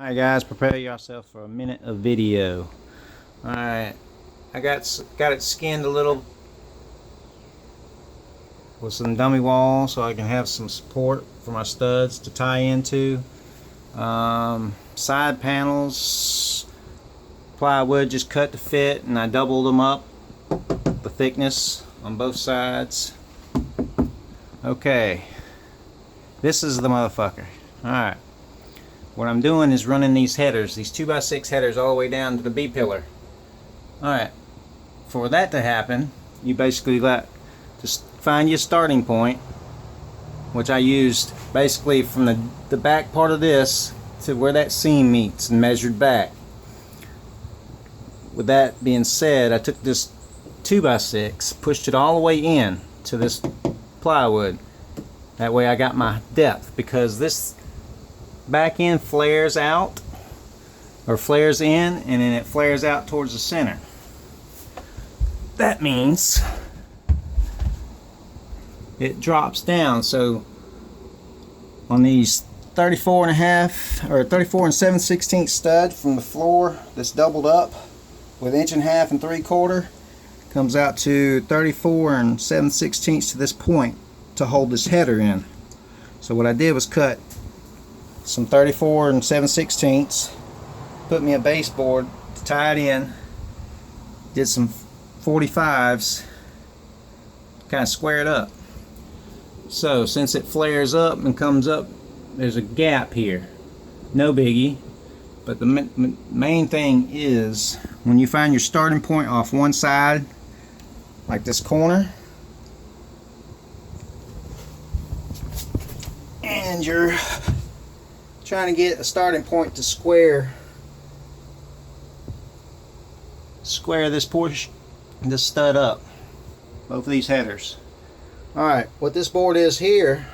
Alright guys, prepare yourself for a minute of video. Alright, I got it skinned a little with some dummy wall so I can have some support for my studs to tie into. Side panels, plywood just cut to fit, and I doubled them up, the thickness on both sides. Okay, this is the motherfucker. Alright. What I'm doing is running these headers, these 2x6 headers, all the way down to the B pillar. Alright, for that to happen, you basically just find your starting point, which I used basically from the back part of this to where that seam meets and measured back. With that being said, I took this 2x6, pushed it all the way in to this plywood. That way I got my depth, because this back end flares out, or flares in, and then it flares out towards the center. That means it drops down. So on these 34.5 or 34 7/16 stud from the floor that's doubled up with 1.5 and 3/4, comes out to 34 7/16 to this point to hold this header in. So what I did was cut some 34 7/16, put me a baseboard to tie it in, did some 45s, kind of square it up. So since it flares up and comes up, there's a gap here, no biggie, but the main thing is when you find your starting point off one side, like this corner, and you're trying to get a starting point to square this portion, this stud up, both of these headers. Alright, what this board is here,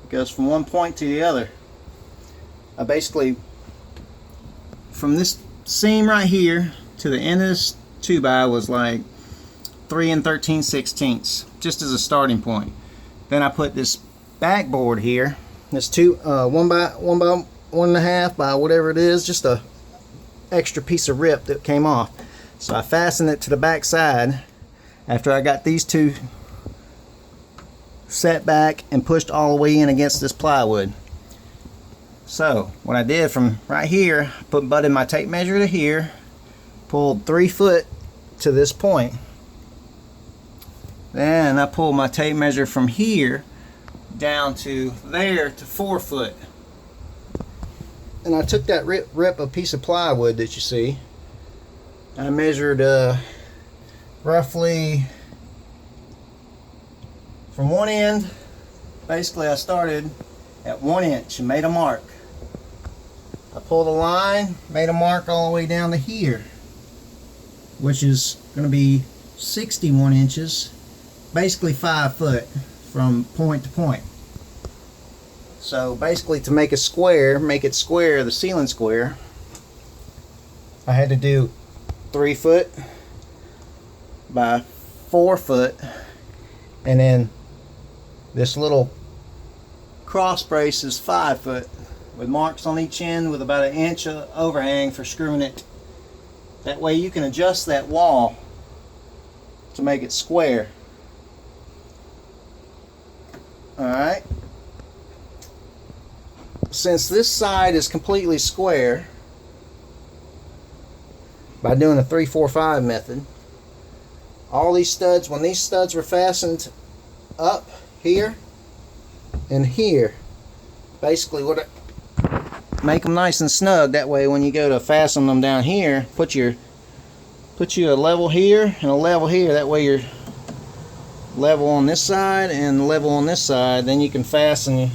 it goes from one point to the other. I basically, from this seam right here to the end of this 2x was like 3 13/16, just as a starting point. Then I put this backboard here, this 1.5 by whatever it is, just a extra piece of rip that came off. So I fastened it to the back side after I got these two set back and pushed all the way in against this plywood. So what I did from right here, butted my tape measure to here, pulled 3 foot to this point. Then I pulled my tape measure from here down to there to 4 foot. And I took that rip a piece of plywood that you see. I measured roughly from one end. Basically I started at 1 inch and made a mark. I pulled a line, made a mark all the way down to here, which is going to be 61 inches, basically 5 foot from point to point. So basically, to make a square, make it square, the ceiling square, I had to do 3 foot by 4 foot, and then this little cross brace is 5 foot with marks on each end with about 1 inch of overhang for screwing it. That way you can adjust that wall to make it square. Alright. Since this side is completely square, by doing the 3-4-5 method, all these studs, when these studs were fastened up here and here, basically what make them nice and snug. That way when you go to fasten them down here, put you a level here and a level here. That way you're level on this side and level on this side. Then you can fasten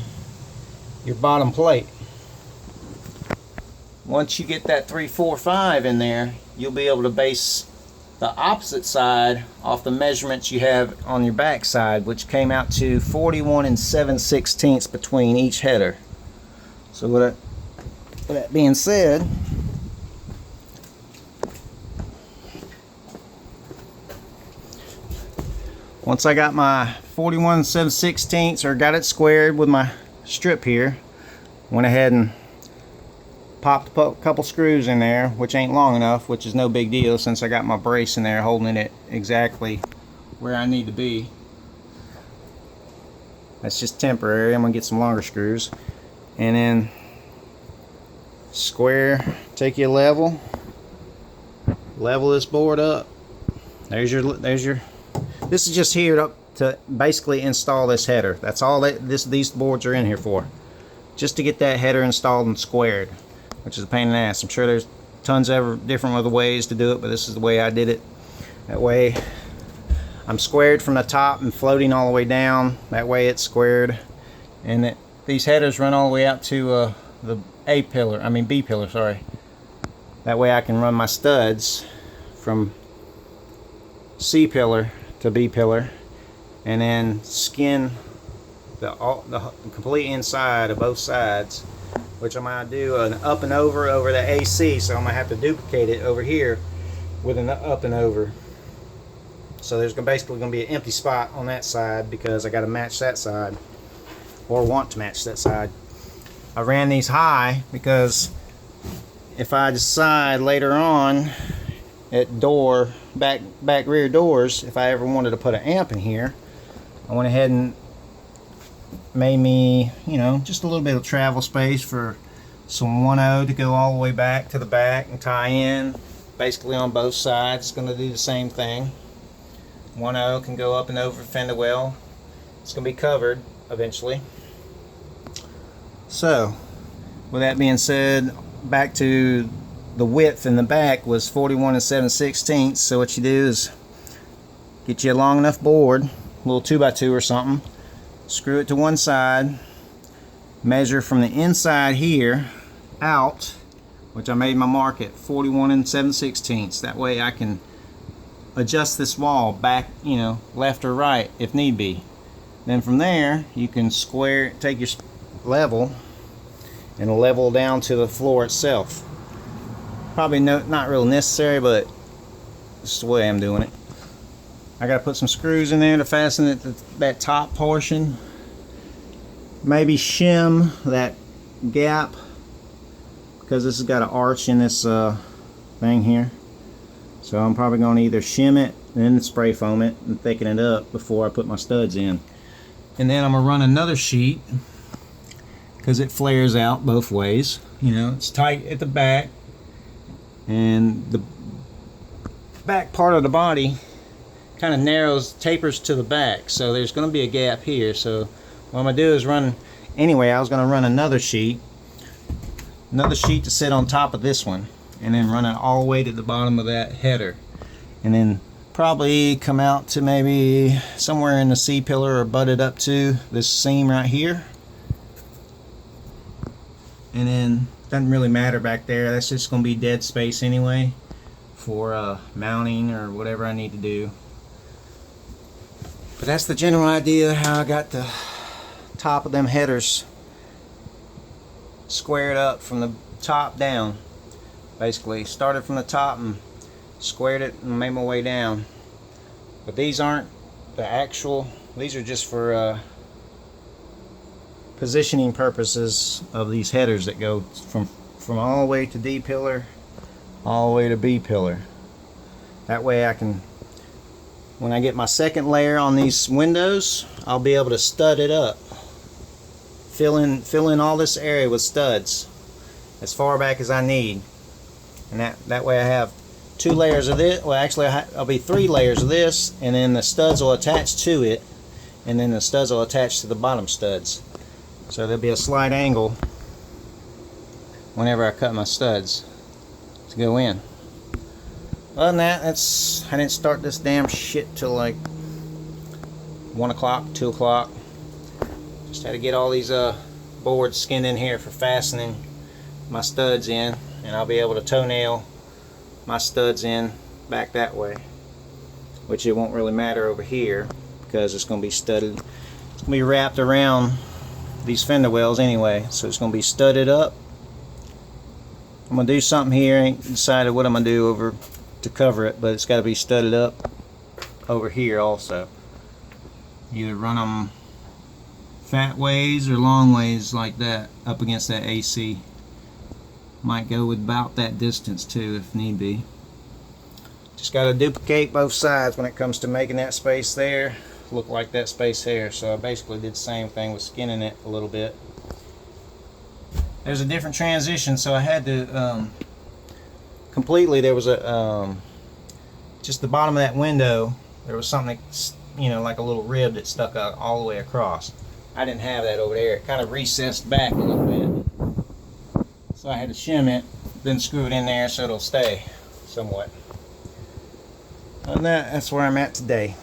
your bottom plate. Once you get that 3-4-5 in there, you'll be able to base the opposite side off the measurements you have on your back side, which came out to 41 7/16 between each header. So with that being said, once I got my 41 7/16 or got it squared with my strip here, went ahead and popped a couple screws in there, which ain't long enough, which is no big deal since I got my brace in there holding it exactly where I need to be. That's just temporary. I'm gonna get some longer screws, and then square, take your level this board up. There's your this is just here to basically install this header. That's all that these boards are in here for, just to get that header installed and squared, which is a pain in the ass. I'm sure there's tons of different other ways to do it, but this is the way I did it. That way I'm squared from the top and floating all the way down. That way it's squared, and these headers run all the way out to the B pillar, sorry. That way I can run my studs from C pillar to B pillar, and then skin the complete inside of both sides, which I'm going to do an up and over the AC, so I'm going to have to duplicate it over here with an up and over. So there's basically going to be an empty spot on that side because I got to match that side, or want to match that side. I ran these high because if I decide later on at back rear doors, if I ever wanted to put an amp in here, I went ahead and made me, you know, just a little bit of travel space for some 1.0 to go all the way back to the back and tie in basically on both sides. It's going to do the same thing. 1.0 can go up and over fender well. It's going to be covered eventually. So with that being said, back to the width in the back was 41 7/16. So what you do is get you a long enough board, a little 2x2 or something, screw it to one side, measure from the inside here out, which I made my mark at 41 7/16. That way I can adjust this wall back, you know, left or right if need be. Then from there you can take your level and level down to the floor itself. Probably not real necessary, but this is the way I'm doing it. I gotta put some screws in there to fasten it to that top portion. Maybe shim that gap because this has got an arch in this thing here. So I'm probably going to either shim it and then spray foam it and thicken it up before I put my studs in. And then I'm going to run another sheet because it flares out both ways. You know, it's tight at the back, and the back part of the body kind of tapers to the back. So there's going to be a gap here. So what I'm going to do is I was going to run another sheet to sit on top of this one, and then run it all the way to the bottom of that header, and then probably come out to maybe somewhere in the C pillar or butt it up to this seam right here. And then doesn't really matter back there, that's just going to be dead space anyway for mounting or whatever I need to do. But that's the general idea how I got the top of them headers squared up from the top down. Basically started from the top and squared it and made my way down. But these aren't the actual, these are just for positioning purposes of these headers that go from all the way to D pillar all the way to B pillar. That way I can, when I get my second layer on these windows, I'll be able to stud it up, fill in all this area with studs as far back as I need. And that way I have 2 layers of this. Well, actually I'll be 3 layers of this, and then the studs will attach to it, and then the studs will attach to the bottom studs. So there'll be a slight angle whenever I cut my studs to go in. Other than that, I didn't start this damn shit till like 1 o'clock, 2 o'clock. Just had to get all these boards skinned in here for fastening my studs in, and I'll be able to toenail my studs in back that way, which it won't really matter over here because it's going to be studded. It's going to be wrapped around these fender wells anyway, so it's going to be studded up. I'm going to do something here, ain't decided what I'm going to do over to cover it, but it's got to be studded up over here also. Either run them fat ways or long ways like that up against that AC. Might go with about that distance too if need be. Just got to duplicate both sides when it comes to making that space there look like that space there. So I basically did the same thing with skinning it a little bit. There's a different transition, so I had to completely, there was a just the bottom of that window, there was something that, you know, like a little rib that stuck out all the way across. I didn't have that over there. It kind of recessed back a little bit, so I had to shim it, then screw it in there so it'll stay somewhat. And that's where I'm at today.